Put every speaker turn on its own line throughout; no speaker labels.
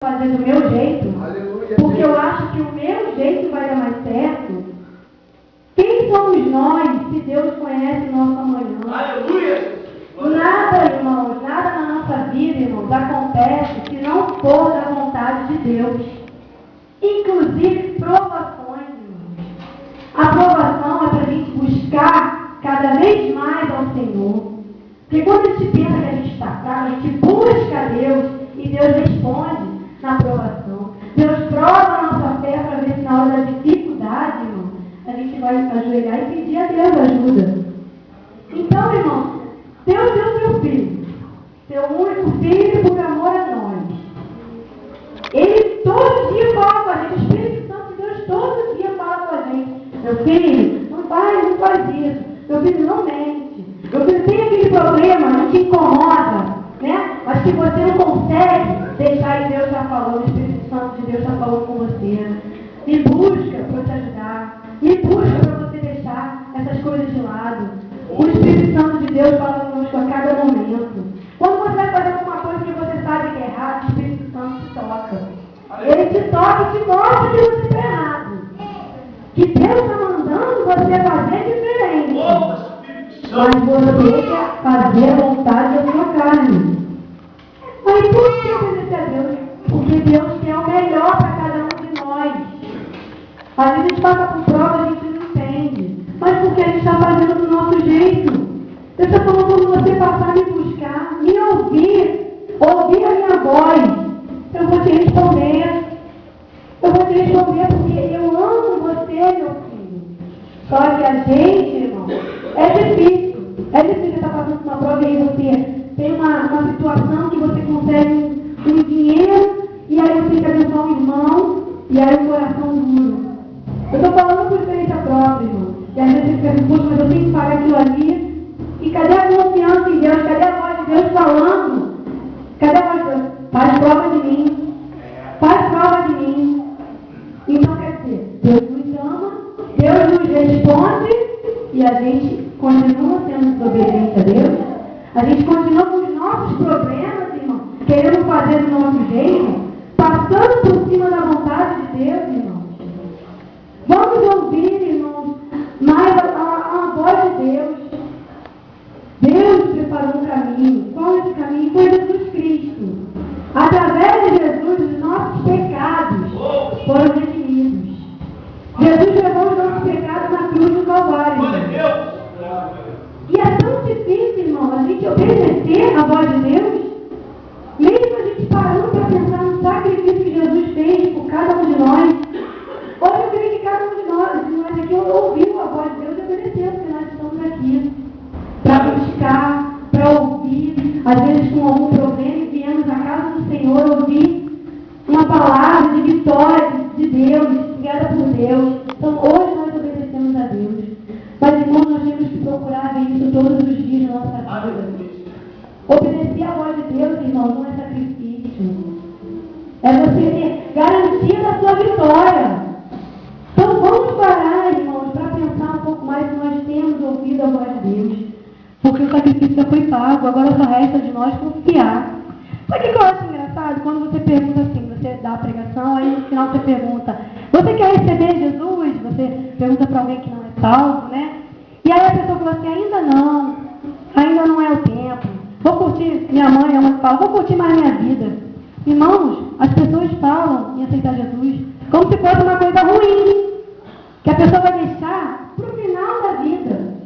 fazer do meu jeito,
Aleluia.
porque eu acho que o meu jeito vai dar mais certo. Quem somos nós se Deus conhece o nosso amanhã?
Aleluia.
Nada, irmãos, nada na nossa vida, irmãos, acontece se não for da vontade de Deus. Inclusive provações, irmãos. A provação é para a gente buscar cada vez mais ao Senhor. Porque quando a gente pensa que a gente está fraco, a gente busca a Deus e Deus responde na provação. Deus prova a nossa fé para ver se na hora da dificuldade, irmão, a gente vai ajoelhar e pedir a Deus ajuda. Então, irmão, Deus deu seu Filho, seu único Filho por amor a nós. Ele todo dia fala com a gente, o Espírito Santo de Deus todo dia fala com a gente. Meu filho, não faz isso. Meu filho, não mente. Meu filho, tem aquele problema, não te incomoda, né? Mas que você não consegue deixar e Deus já falou, o Espírito Santo de Deus já falou com você. Me busca para te ajudar. Me busca para você deixar essas coisas de lado. O Espírito Santo de Deus fala conosco a cada momento. Quando você vai fazer alguma coisa que você sabe que é errado, o Espírito Santo te toca. Ele te toca e te mostra que você está errado. Que Deus está mandando você fazer diferente. Mas você quer fazer a vontade da sua carne. Mas por que obedecer a Deus? Porque Deus quer o melhor para cada um de nós. Às vezes a gente passa por prova, a gente não entende. Mas porque a gente está fazendo do nosso jeito. Deus está falando quando você passar a me buscar, me ouvir a minha voz. Eu vou te responder. Eu vou te responder porque eu amo você, meu filho. Só que a gente, irmão, é difícil. É difícil estar passando por uma prova e aí você tem uma situação que você consegue um dinheiro e aí você quer abençoar um irmão e aí o coração duro. Eu estou falando por experiência própria, irmão. E às vezes você fica assim, poxa, mas eu tenho que pagar aquilo ali. E cadê a confiança em Deus? Cadê a voz de Deus falando? Cadê a voz de Deus? Faz prova de mim. Faz prova de mim. Então quer dizer, Deus nos ama, Deus nos responde e a gente continua sendo desobediente a Deus. A gente continua com os nossos problemas, irmão, querendo fazer do nosso jeito, passando por cima da vontade de Deus, irmão. Vamos ouvir, irmãos, mais a voz de Deus. Deus preparou um caminho. Qual é esse caminho? Foi Jesus Cristo. Através de Jesus, os nossos pecados foram redimidos. Jesus levou os nossos pecados na cruz do Calvário. E é tão difícil, irmão, a gente obedecer a voz de Deus, mesmo a gente parando para pensar no sacrifício que Jesus fez por cada um de nós. Hoje eu creio que cada um de nós aqui ouviu a voz de Deus e obedeceu, porque nós estamos aqui para buscar, para ouvir, às vezes com algum problema, e viemos à casa do Senhor ouvir uma palavra de vitória de Deus, guiada por Deus. Então hoje nós obedecemos a Deus. Mas, irmão, nós temos que procurar ver isso todos os dias na nossa vida. Obedecer a voz de Deus, irmão, não é sacrifício. É você ter garantia da sua vitória. Então vamos parar, irmãos, para pensar um pouco mais se nós temos ouvido a voz de Deus. Porque o sacrifício já foi pago, agora só resta de nós confiar. Sabe o que eu acho engraçado? Quando você pergunta assim, você dá a pregação, aí no final você pergunta, você quer receber Jesus? Você pergunta para alguém que não é salvo, né? E aí a pessoa fala assim, ainda não é o tempo. Vou curtir, minha mãe é uma que fala, vou curtir mais minha vida. Irmãos, as pessoas falam em aceitar Jesus como se fosse uma coisa ruim, que a pessoa vai deixar para o final da vida.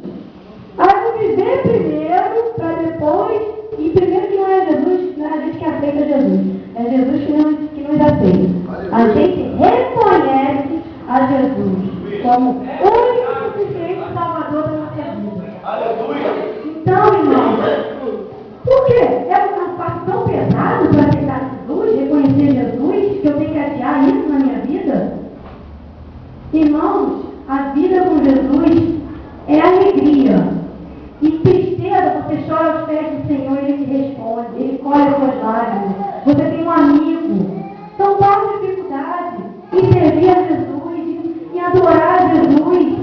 Aí eu vou viver primeiro, para depois, e primeiro que não é Jesus, não é a gente que aceita Jesus, é Jesus que nos aceita. A gente reconhece a Jesus como o único suficiente Salvador da nossa vida. Então, irmãos, por quê? É um passo tão pesado para aceitar Jesus, reconhecer Jesus, que eu tenho que adiar isso na minha vida? Irmãos, a vida com Jesus é alegria. E tristeza, você chora aos pés do Senhor e Ele te responde, Ele colhe as suas lágrimas. Você tem um amigo. Então, qual dificuldade em servir a Jesus, em adorar a Jesus?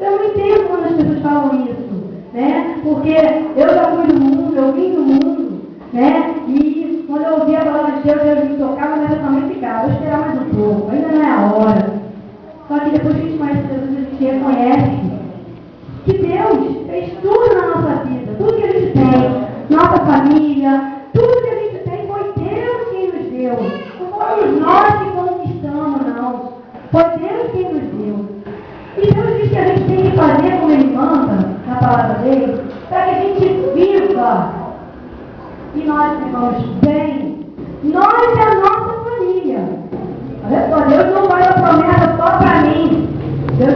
Eu não entendo quando as pessoas falam isso, né? Porque eu já fui do mundo, eu vim do mundo, né? E quando eu ouvi a palavra de Deus, Deus me tocava nessa depois que a gente conhece Jesus, a gente reconhece que Deus fez tudo na nossa vida, tudo que a gente tem, nossa família, tudo que a gente tem foi Deus quem nos deu. Não fomos nós que conquistamos, não. Foi Deus quem nos deu. E Deus diz que a gente tem que fazer como Ele manda, na palavra dele, para que a gente viva e nós vivamos bem. Nós é a nossa família. Olha só, Deus não faz a promessa só para mim. Deus